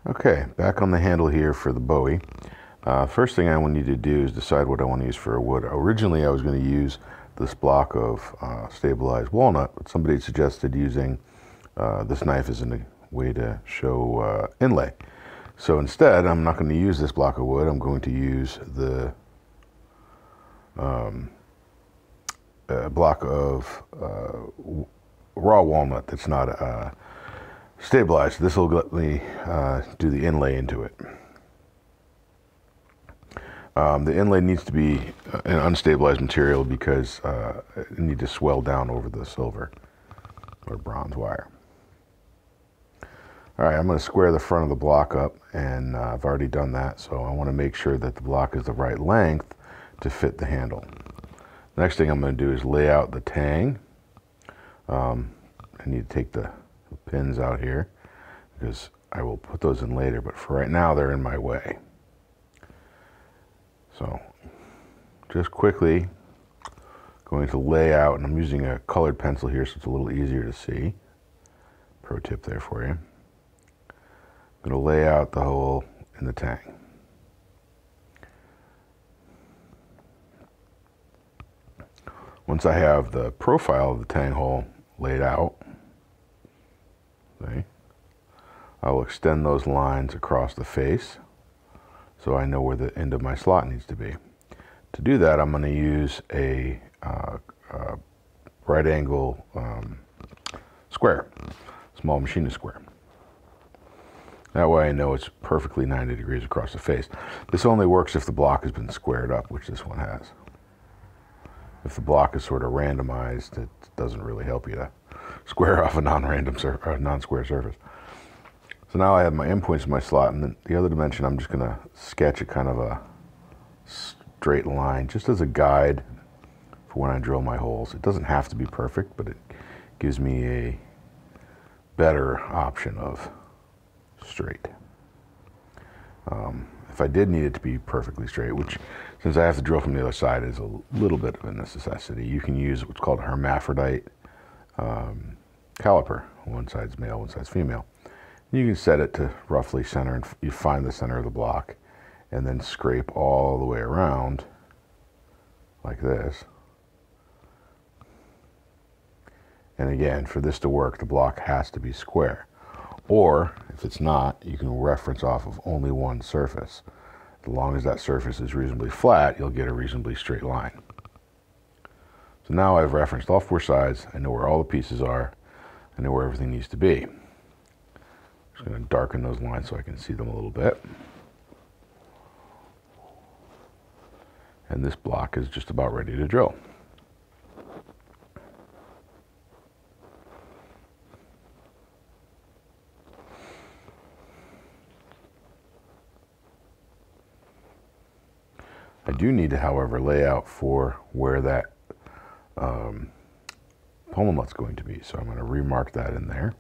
Okay, back on the handle here for the Bowie. First thing I need to do is decide what I want to use for a wood. Originally I was going to use this block of stabilized walnut, but somebody suggested using this knife as a way to show inlay. So instead, I'm not going to use this block of wood. I'm going to use the block of raw walnut that's not stabilized. This will let me do the inlay into it. The inlay needs to be an unstabilized material because it needs to swell down over the silver or bronze wire. All right, I'm going to square the front of the block up, and I've already done that, so I want to make sure that the block is the right length to fit the handle. Next thing I'm going to do is lay out the tang. I need to take the pins out here because I will put those in later, but for right now they're in my way. So just quickly going to lay out, and I'm using a colored pencil here so it's a little easier to see. Pro tip there for you. I'm going to lay out the hole in the tang. Once I have the profile of the tang hole laid out, see, I will extend those lines across the face so I know where the end of my slot needs to be. To do that, I'm going to use a right angle square, small machinist square. That way I know it's perfectly 90 degrees across the face. This only works if the block has been squared up, which this one has. If the block is sort of randomized, it doesn't really help you to square off a non-square surface. So now I have my endpoints in my slot, and then the other dimension, I'm just going to sketch a kind of a straight line, just as a guide for when I drill my holes. It doesn't have to be perfect, but it gives me a better option of straight. If I did need it to be perfectly straight, which since I have to drill from the other side is a little bit of a necessity, you can use what's called a hermaphrodite caliper. One side's male, one side's female. You can set it to roughly center, and you find the center of the block and then scrape all the way around like this. And again, for this to work, the block has to be square. Or if it's not, you can reference off of only one surface. As long as that surface is reasonably flat, you'll get a reasonably straight line. So now I've referenced all four sides. I know where all the pieces are. I know where everything needs to be. I'm just going to darken those lines so I can see them a little bit. And this block is just about ready to drill. I do need to, however, lay out for where that pommel nut's going to be. So I'm going to remark that in there,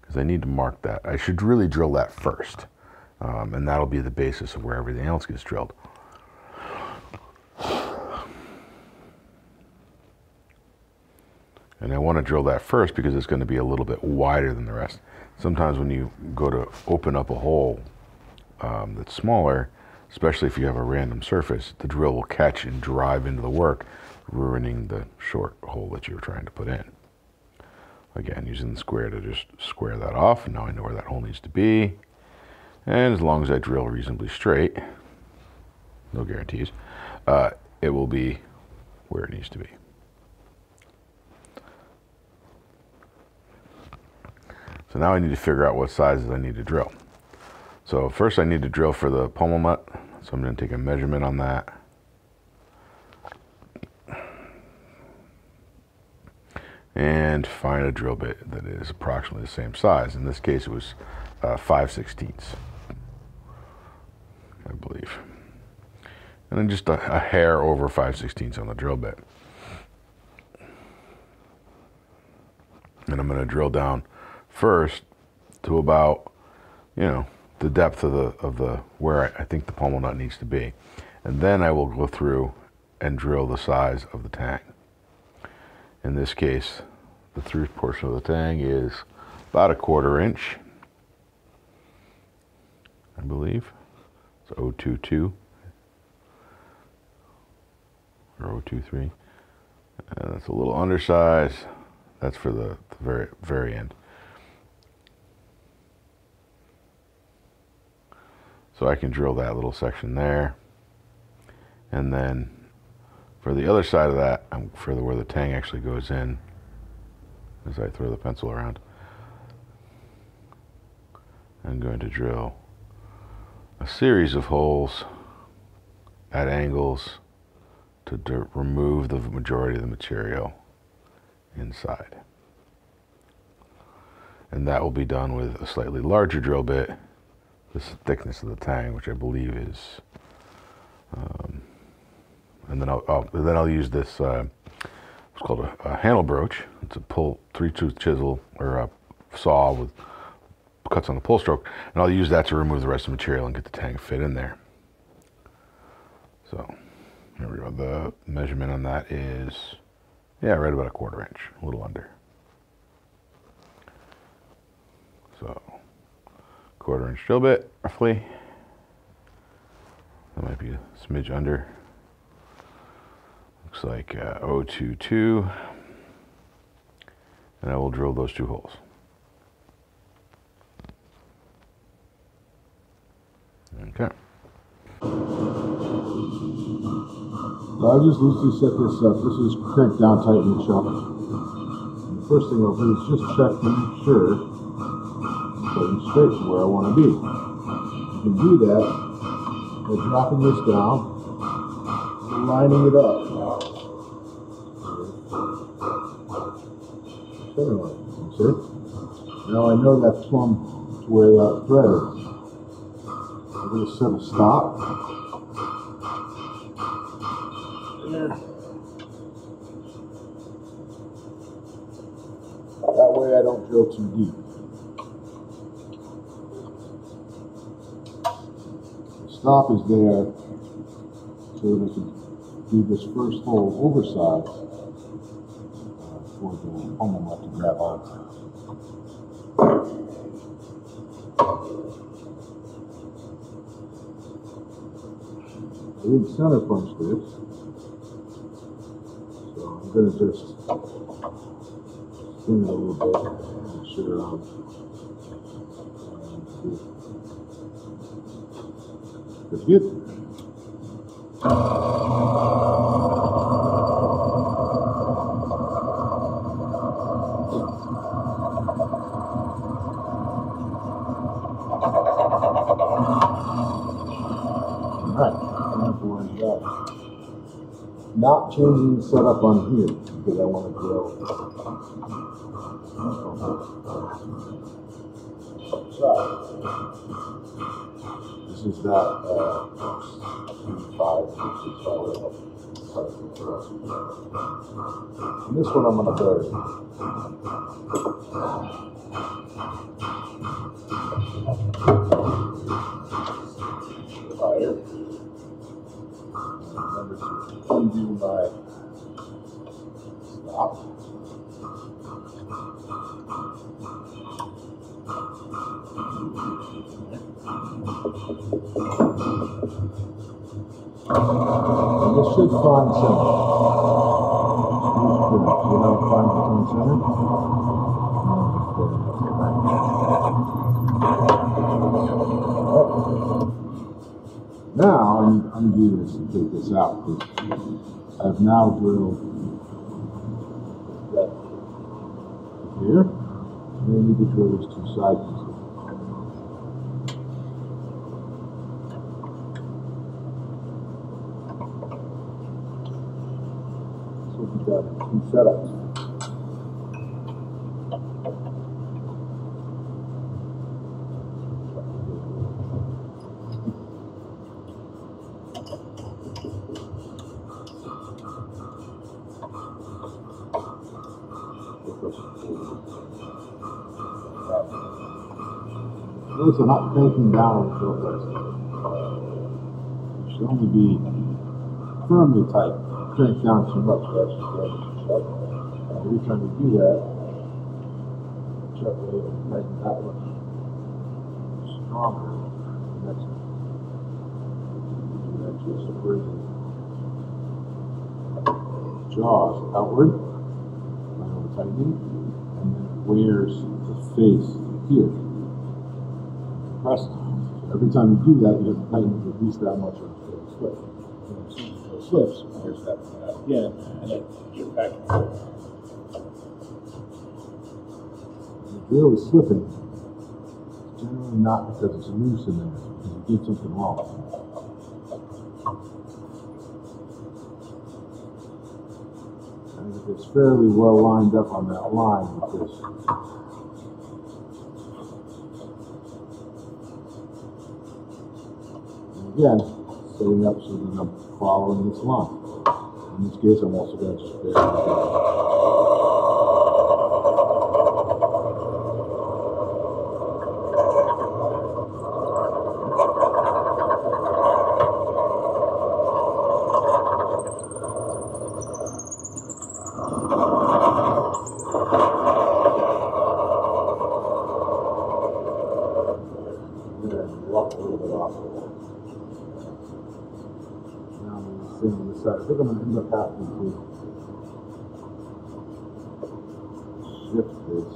because I need to mark that. I should really drill that first, and that'll be the basis of where everything else gets drilled. And I want to drill that first because it's going to be a little bit wider than the rest. Sometimes when you go to open up a hole that's smaller, especially if you have a random surface, the drill will catch and drive into the work, ruining the short hole that you're trying to put in. Again, using the square to just square that off, and now I know where that hole needs to be. And as long as I drill reasonably straight, no guarantees, it will be where it needs to be. So now I need to figure out what sizes I need to drill. So first I need to drill for the pommel nut. So I'm going to take a measurement on that. And find a drill bit that is approximately the same size. In this case it was 5/16, I believe. And then just a hair over 5/16 on the drill bit. And I'm going to drill down first to about, the depth of the where I think the pommel nut needs to be. And then I will go through and drill the size of the tang. In this case, the through portion of the tang is about 1/4 inch. I believe. It's 022 or 023. And that's a little undersized. That's for the very end. So I can drill that little section there. And then for the other side of that, for where the tang actually goes in, as I throw the pencil around, I'm going to drill a series of holes at angles to remove the majority of the material inside. And that will be done with a slightly larger drill bit. This is the thickness of the tang, which I believe is, and then I'll use this. It's called a handle broach. It's a 3-tooth chisel or a saw with cuts on the pull stroke, and I'll use that to remove the rest of the material and get the tang fit in there. So there we go. The measurement on that is, yeah, right about 1/4 inch, a little under. So 1/4 inch drill bit, roughly. That might be a smidge under. Looks like 022. And I will drill those 2 holes. Okay. So I just loosely set this up. This is cranked down tight in the chuck. And the first thing I'll do is just check to make sure it's putting straight to where I want to be. You can do that by dropping this down and lining it up. Center line, see? Now I know that's plumb to where that thread is. I'm going to set a stop. There. That way I don't drill too deep. The stop is there so that I can do this first hole oversized for the pommel nut to grab onto. I didn't center punch this, so I'm going to just spin it a little bit, make sure I'm good. Not changing the setup on here because I want to drill. This is that 5, 6, 5. And this one I'm going to bury. Fire. Remember to undo my stop. And this should find center. You know, find between center. Now I'm doing this to take this out because I've now drilled that here. And I need to drill these 2 side pieces. So we've got 2 setups. Notice I'm not cranking down the drill press. It should only be firmly tight. Crank down too much, that's just damage the chuck. Every time you do that, the chuck will tighten that much stronger. And connection. You actually spring jaws outward by over tightening, and then it wears the face here. Press. So every time you do that, you have to tighten it at least that much of the slip. So it slips, there's that again, and then you're back. If the drill is slipping, it's generally not because it's loose in there, it's because you did something wrong. It's fairly well lined up on that line because again, setting up so that I'm following this line. In this case, I'm also going to just barely walk a little bit off. Now I'm going to stand on this side. I think I'm going to end up having to shift this.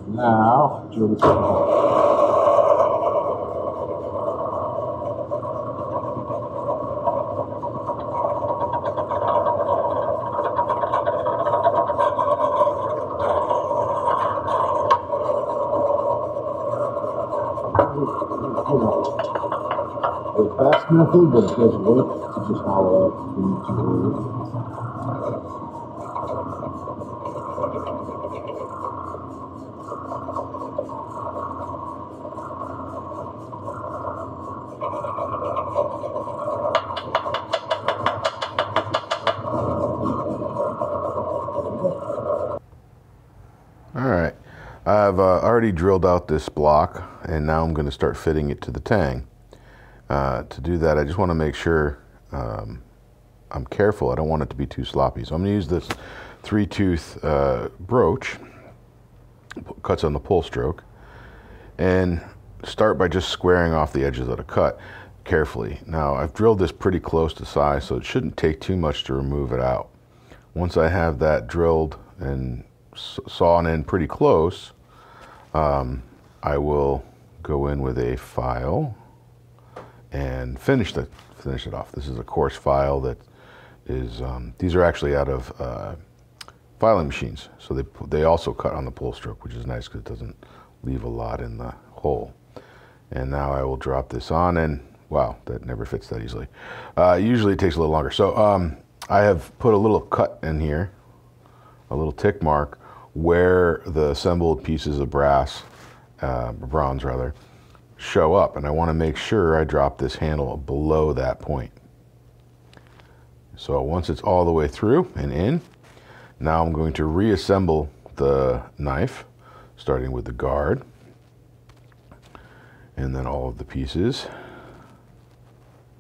Now, drill this out. The best method, but it does work to just hollow out the too early. Alright, I've already drilled out this block, and now I'm going to start fitting it to the tang. To do that, I just want to make sure I'm careful. I don't want it to be too sloppy. So I'm going to use this 3-tooth broach, cuts on the pull stroke, and start by just squaring off the edges of the cut carefully. Now, I've drilled this pretty close to size, so it shouldn't take too much to remove it out. Once I have that drilled and sawn in pretty close, I will go in with a file and finish it off. This is a coarse file that is, these are actually out of filing machines. So they also cut on the pull stroke, which is nice because it doesn't leave a lot in the hole. And now I will drop this on, and wow, that never fits that easily. Usually it takes a little longer. So I have put a little cut in here, a little tick mark, where the assembled pieces of bronze rather, show up, and I want to make sure I drop this handle below that point. So once it's all the way through and in, now I'm going to reassemble the knife, starting with the guard, and then all of the pieces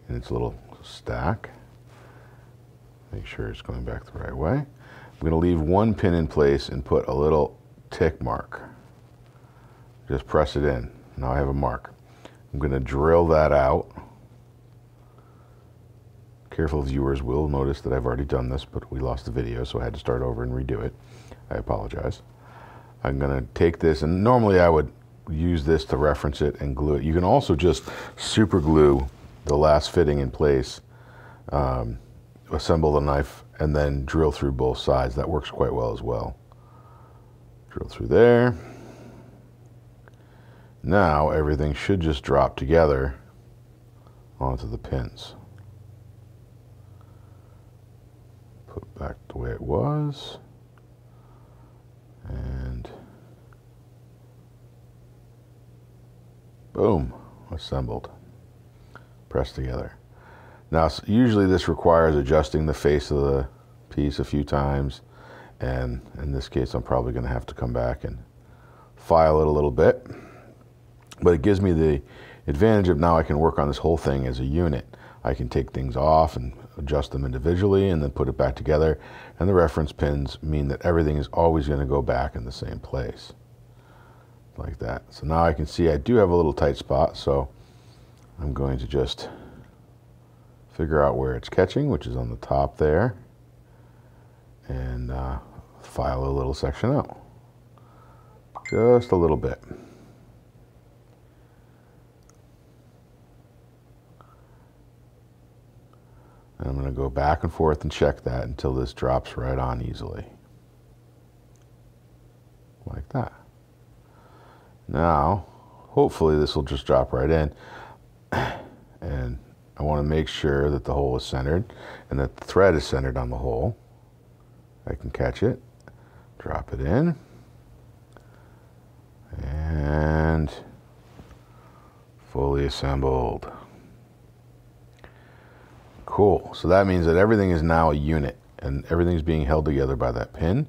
in its little stack. Make sure it's going back the right way. I'm going to leave one pin in place and put a little tick mark. Just press it in. Now I have a mark. I'm going to drill that out. Careful viewers will notice that I've already done this, but we lost the video, so I had to start over and redo it. I apologize. I'm going to take this, and normally I would use this to reference it and glue it. You can also just super glue the last fitting in place, assemble the knife, and then drill through both sides. That works quite well as well. Drill through there. Now everything should just drop together onto the pins. Put back the way it was, and boom, assembled. pressed together. Now, usually this requires adjusting the face of the piece a few times, and in this case I'm probably going to have to come back and file it a little bit. But it gives me the advantage of now I can work on this whole thing as a unit. I can take things off and adjust them individually and then put it back together, and the reference pins mean that everything is always going to go back in the same place, like that. So now I can see I do have a little tight spot, so I'm going to just figure out where it's catching, which is on the top there, and file a little section out. Just a little bit. And I'm going to go back and forth and check that until this drops right on easily. Like that. Now, hopefully this will just drop right in. And I want to make sure that the hole is centered and that the thread is centered on the hole. I can catch it, drop it in, and fully assembled. Cool. So that means that everything is now a unit, and everything's being held together by that pin,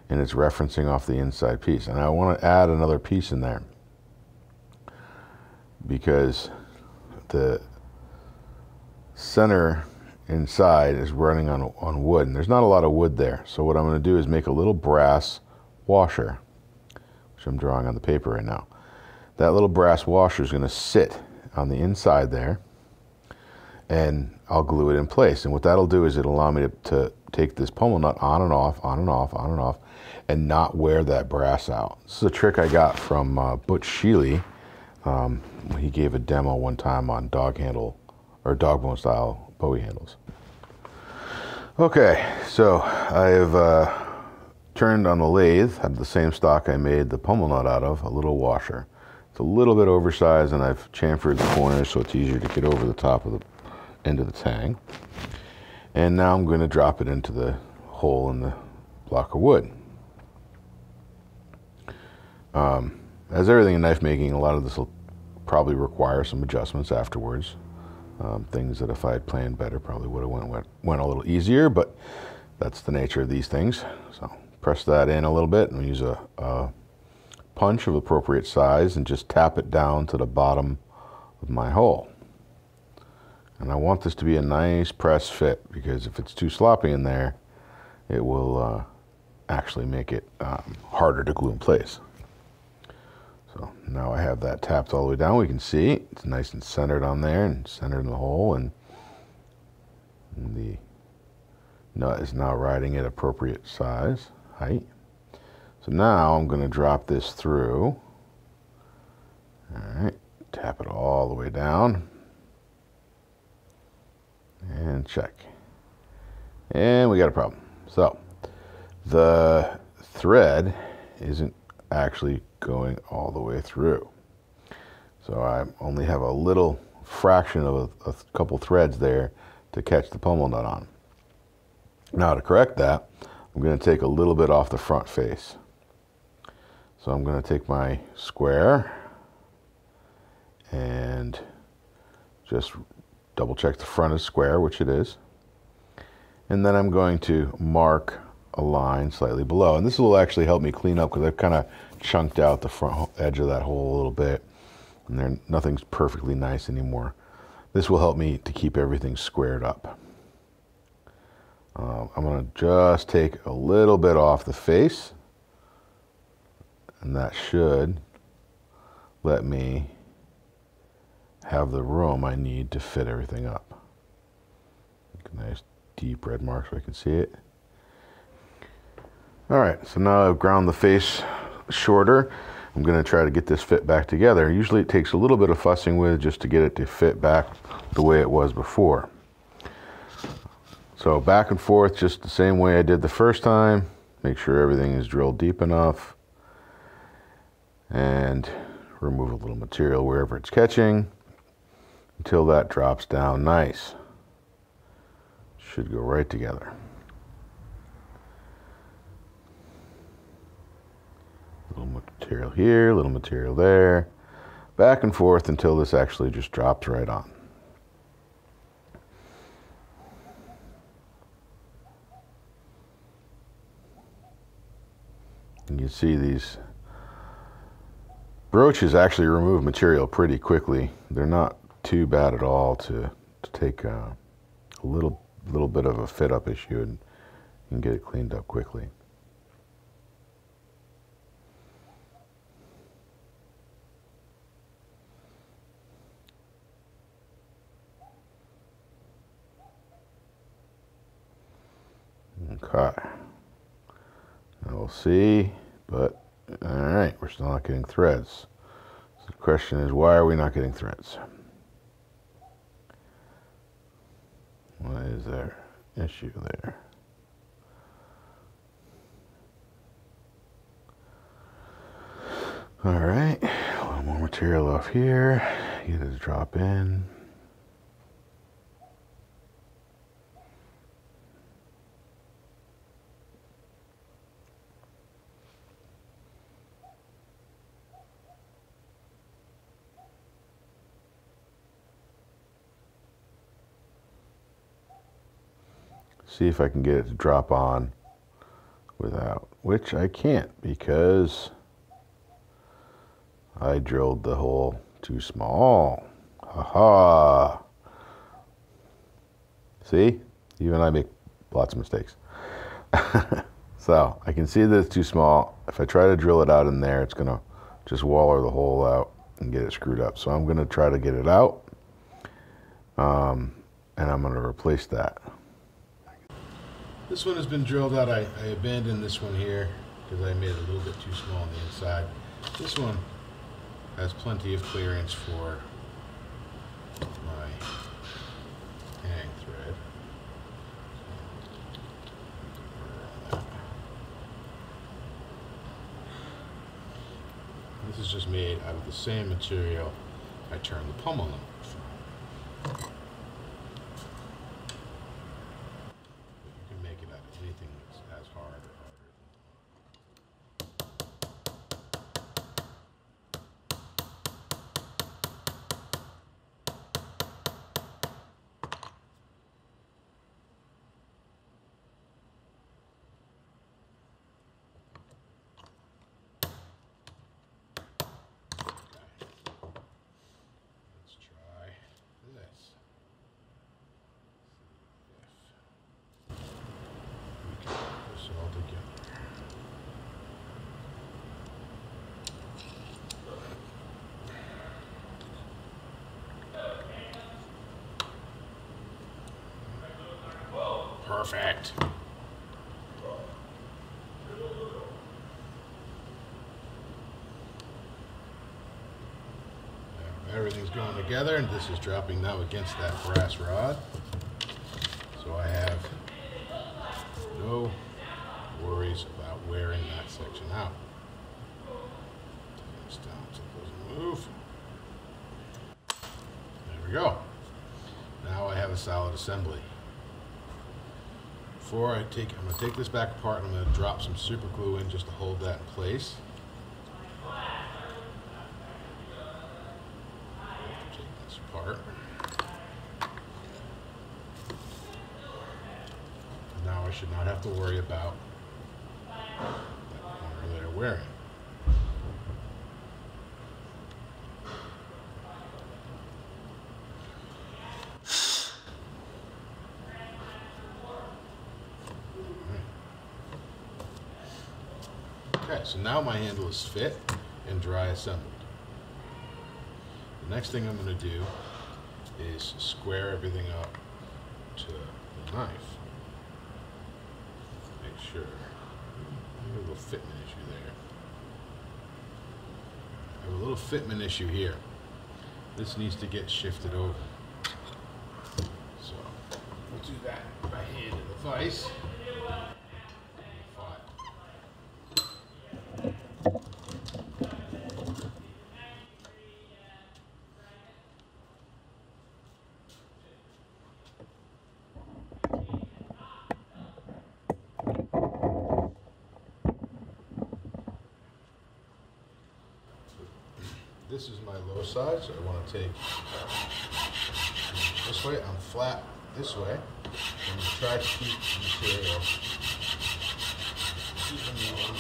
and it's referencing off the inside piece. And I want to add another piece in there because the center inside is running on wood, and there's not a lot of wood there. So what I'm going to do is make a little brass washer, which I'm drawing on the paper right now. That little brass washer is going to sit on the inside there, and I'll glue it in place. And what that'll do is it'll allow me to take this pommel nut on and off, on and off, on and off, and not wear that brass out. This is a trick I got from Butch Sheely. He gave a demo one time on dog handle or dog bone style Bowie handles. Okay, so I have turned on the lathe, had the same stock I made the pommel nut out of, a little washer. It's a little bit oversized, and I've chamfered the corners so it's easier to get over the top of the end of the tang. And now I'm going to drop it into the hole in the block of wood. As everything in knife making, a lot of this will probably require some adjustments afterwards. Things that if I had planned better probably would have went a little easier, but that's the nature of these things. So press that in a little bit and use a punch of appropriate size and just tap it down to the bottom of my hole. And I want this to be a nice press fit, because if it's too sloppy in there, it will actually make it harder to glue in place. So now I have that tapped all the way down. We can see it's nice and centered on there and centered in the hole, and the nut is now riding at appropriate size, height. So now I'm going to drop this through. All right, tap it all the way down. And check. And we got a problem. So the thread isn't actually going all the way through. So I only have a little fraction of a couple threads there to catch the pommel nut on. Now to correct that, I'm going to take a little bit off the front face. So I'm going to take my square and just double check the front is square, which it is. And then I'm going to mark a line slightly below. And this will actually help me clean up, because I've kind of chunked out the front edge of that hole a little bit. And nothing's perfectly nice anymore. This will help me to keep everything squared up. I'm going to just take a little bit off the face. And that should let me have the room I need to fit everything up. Nice deep red mark so I can see it. All right, so now I've ground the face shorter. I'm going to try to get this fit back together. Usually it takes a little bit of fussing with just to get it to fit back the way it was before. So back and forth just the same way I did the first time. Make sure everything is drilled deep enough. And remove a little material wherever it's catching until that drops down nice. Should go right together. A little material here, a little material there. Back and forth until this actually just drops right on. see these broaches actually remove material pretty quickly. They're not too bad at all to take a little bit of a fit up issue and get it cleaned up quickly. Okay. Now we'll see, but all right, we're still not getting threads. So the question is, why are we not getting threads? What is their issue there? All right, a little more material off here. Get it to drop in. See if I can get it to drop on without, which I can't because I drilled the hole too small. Haha. See? Even I make lots of mistakes. So I can see that it's too small. If I try to drill it out in there, it's gonna just waller the hole out and get it screwed up. So I'm gonna try to get it out, and I'm gonna replace that. This one has been drilled out. I abandoned this one here because I made it a little bit too small on the inside. This one has plenty of clearance for my hang thread. This is just made out of the same material I turned the pommel on from. Anything that's as hard or harder. Let's try this. All together. Perfect. Everything's going together, and this is dropping now against that brass rod. So I have no worries about wearing that section out. Take this down so it doesn't move. There we go. Now I have a solid assembly. Before I'm going to take this back apart and I'm going to drop some super glue in just to hold that in place. Take this apart. Now I should not have to worry about that corner they're wearing. Okay, so now my handle is fit and dry assembled. The next thing I'm going to do is square everything up to the knife. Make sure. I have a little fitment issue there. I have a little fitment issue here. This needs to get shifted over. So we'll do that by hand in the vise. This is my low side, so I want to take this way. I'm flat this way. I'm going to try to keep the material evenly on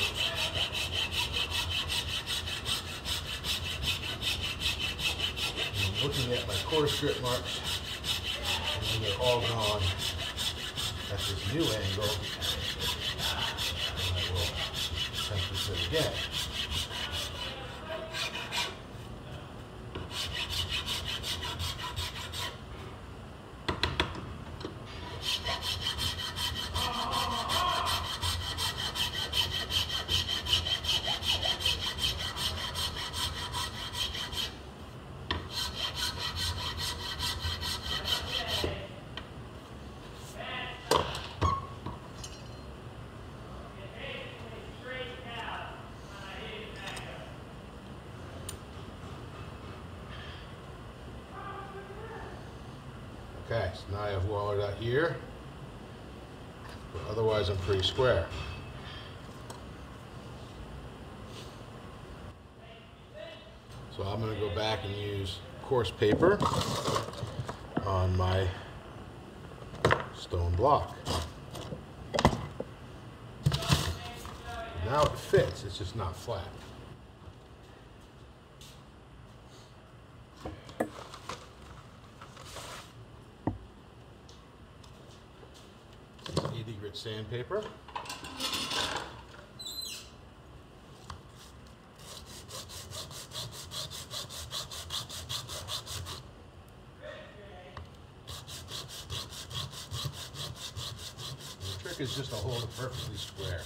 looking at my coarse grip marks, and when they're all gone at this new angle, and I will attempt this again. Okay, so now I have walled out here, but otherwise I'm pretty square. So I'm going to go back and use coarse paper on my stone block. Now it fits, it's just not flat. 80 grit sandpaper. The trick is just to hold it perfectly square,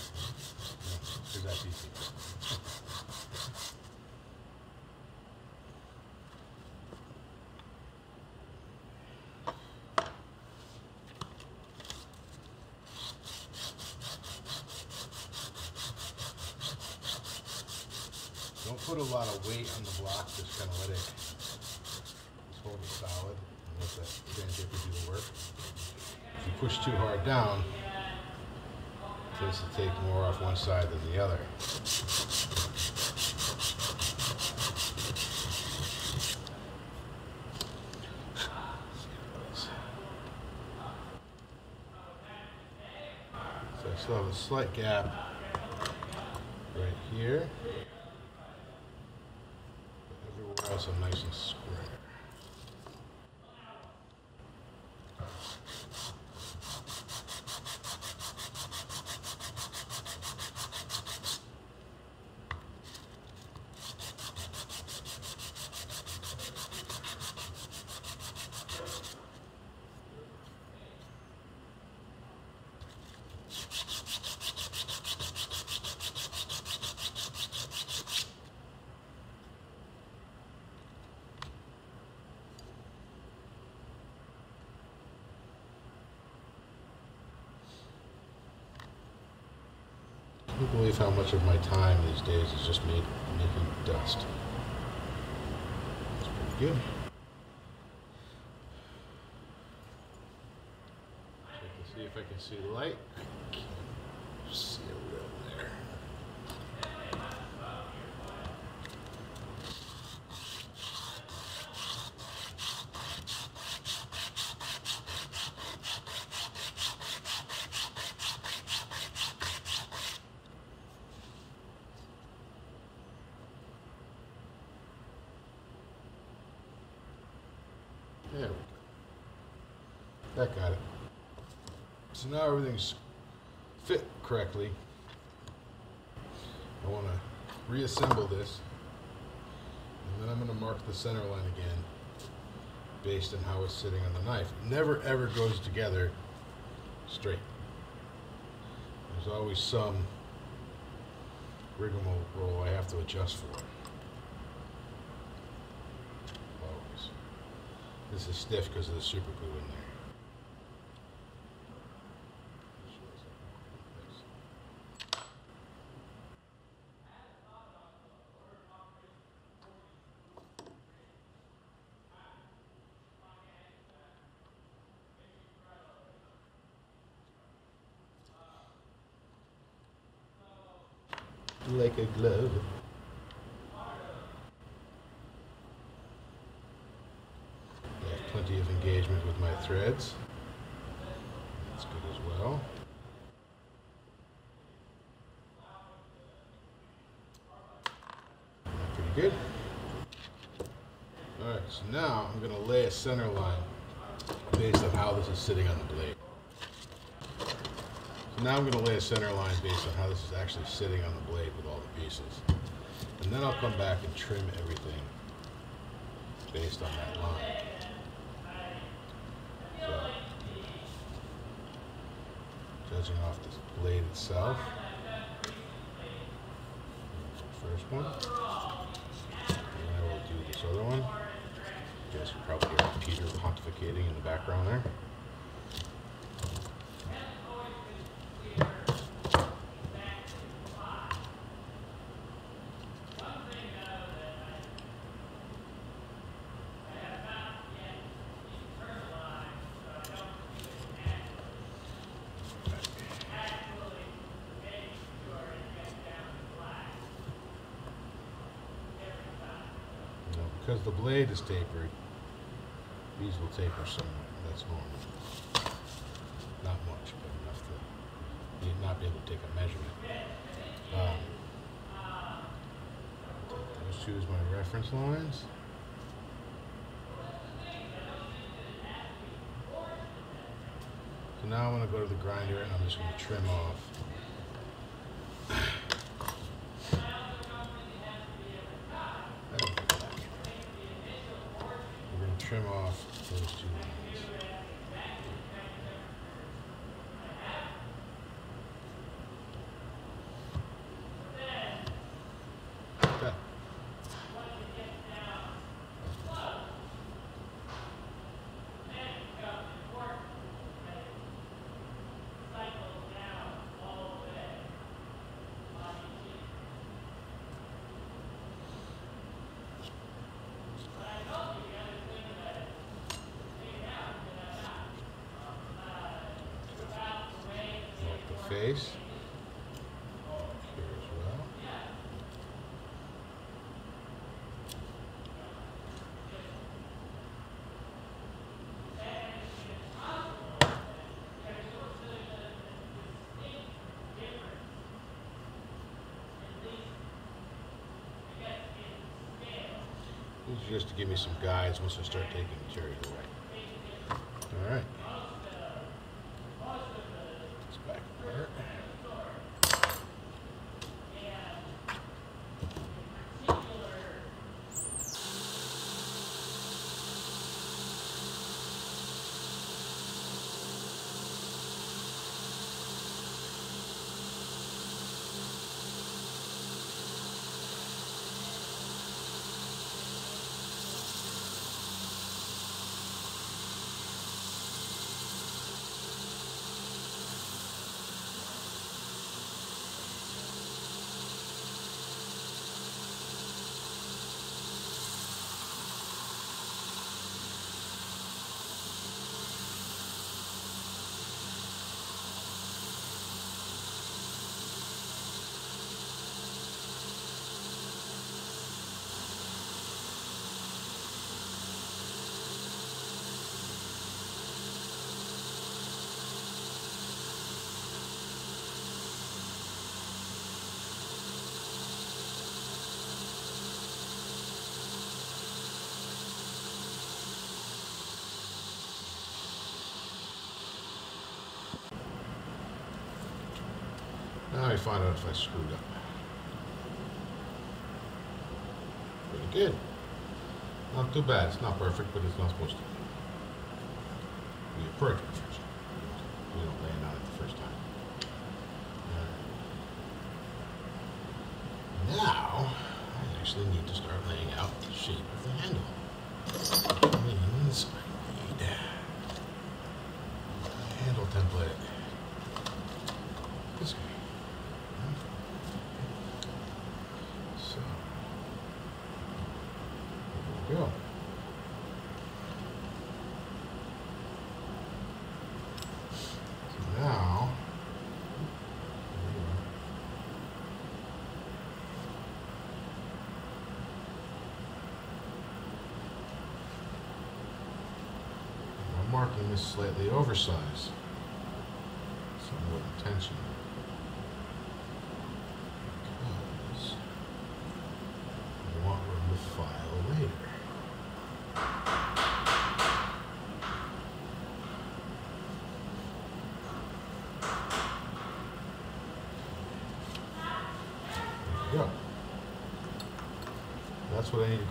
because that's easy. Don't put a lot of weight on the block, just kind of let it, just hold it solid and let that sandpaper do the work. If you push too hard down, it tends to take more off one side than the other. So I still have a slight gap right here. Everywhere else I'm nice and square. I can't believe how much of my time these days is just making dust. It's pretty good. Check to see if I can see the light. I can't see it real there. There we go. That got it. So now everything's fit correctly. I want to reassemble this, and then I'm going to mark the center line again based on how it's sitting on the knife. It never ever goes together straight. There's always some rigmarole I have to adjust for. Always. This is stiff because of the super glue in there. Like a glove. I have plenty of engagement with my threads. That's good as well. Pretty good. Alright, so now I'm going to lay a center line based on how this is sitting on the blade. So now I'm going to lay a center line based on how this is actually sitting on the blade with all the pieces. And then I'll come back and trim everything based on that line. So, judging off this blade itself, first one, and I will do this other one. You guys can probably hear Peter pontificating in the background there. Because the blade is tapered, these will taper somewhat. That's normal. Not much, but enough to not be able to take a measurement. Those two as my reference lines. So now I'm going to go to the grinder and I'm just going to trim off. Trim off those two lines. Okay. Face here as well. These are just to give me some guides once I start taking material away. All right. Now I find out if I screwed up. Pretty good. Not too bad. It's not perfect, but it's not supposed to be. We approach perfection. We don't lay it on it the first time. Now, I actually need to start laying out the shape of the handle. Which means I need a handle template. This way. So, there we go. So now, I'm marking this slightly oversized, somewhat intentional. Because I want room to file later.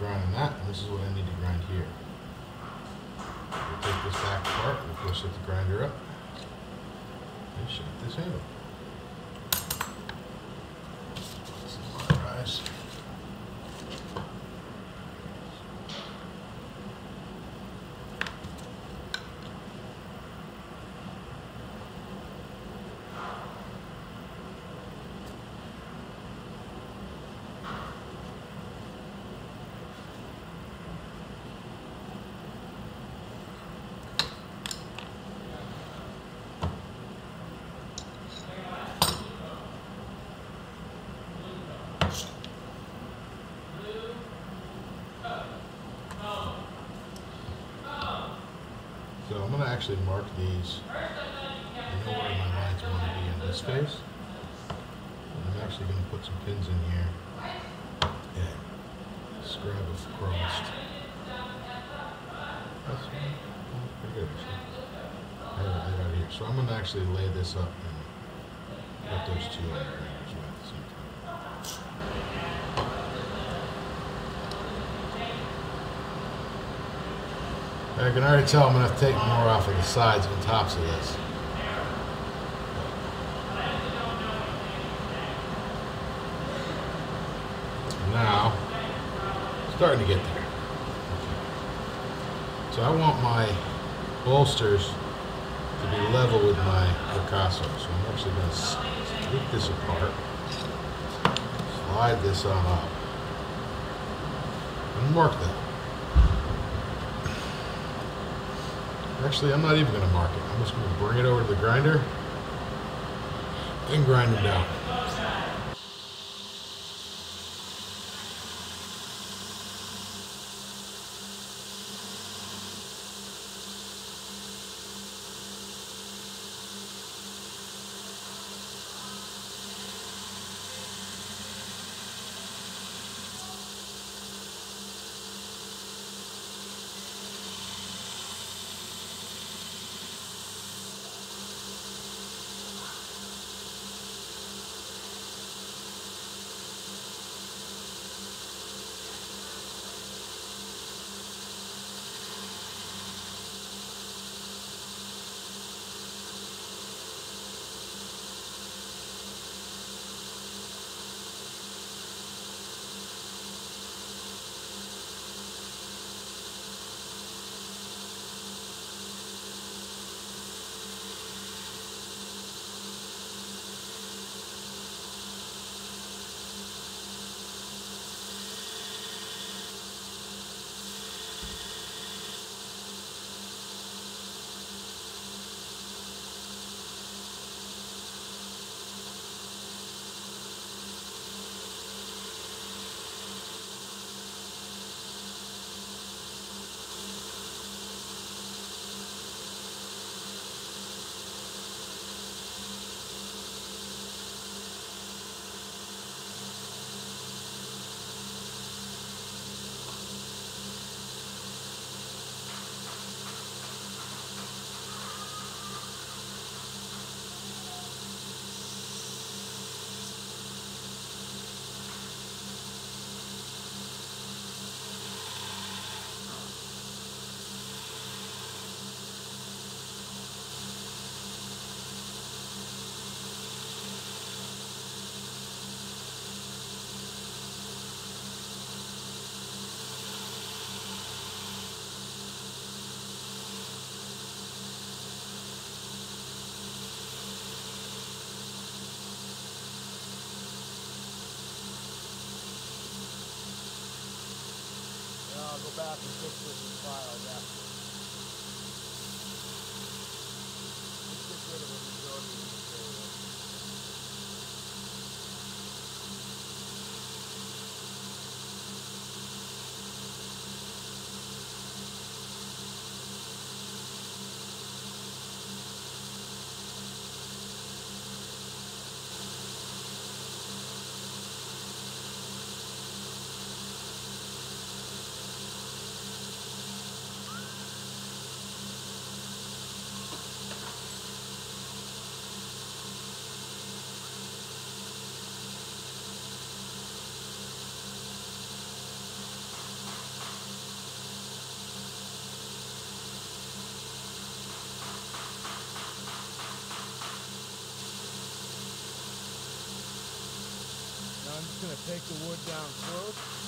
grinding that, and this is what I need to grind here. We'll take this back apart, we'll push the grinder up, and shake this handle. This is my rise. So I'm going to actually mark these. I know where my lines want to be in this face. And I'm actually going to put some pins in here and scrub across. That's pretty good. I have it right here. So I'm going to actually lay this up and put those two on the grinders at the same time. I can already tell I'm going to have to take more off of the sides and tops of this. Now, starting to get there. So I want my bolsters to be level with my Picasso. So I'm actually going to take this apart, slide this on up, and mark that. Actually, I'm not even going to mark it. I'm just going to bring it over to the grinder and grind it down. going to take the wood down close.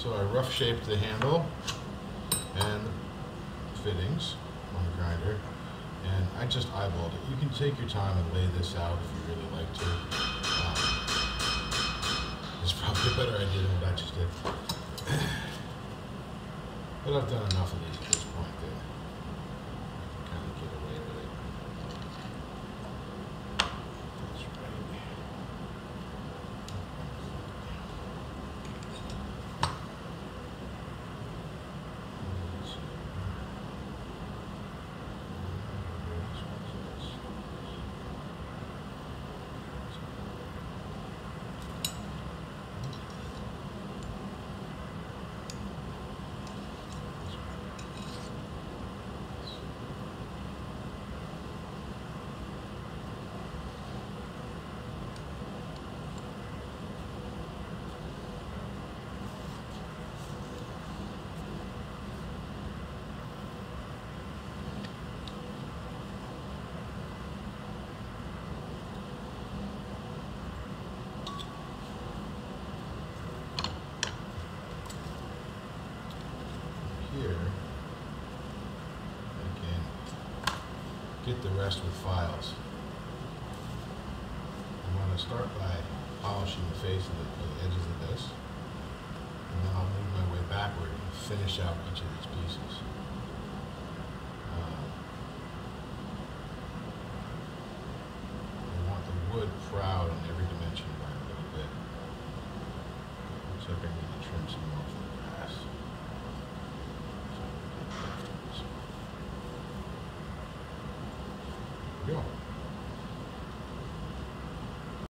So I rough shaped the handle and the fittings on the grinder, and I just eyeballed it. You can take your time and lay this out if you really like to. It's probably a better idea than what I just did. But I've done enough of these at this point that I can kind of get away with it. That's right. Here, I can get the rest with files. I'm going to start by polishing the face of the edges of this, and then I'll move my way backward and finish out each of these pieces. I want the wood proud on every dimension by a little bit. Looks like I need to trim some off.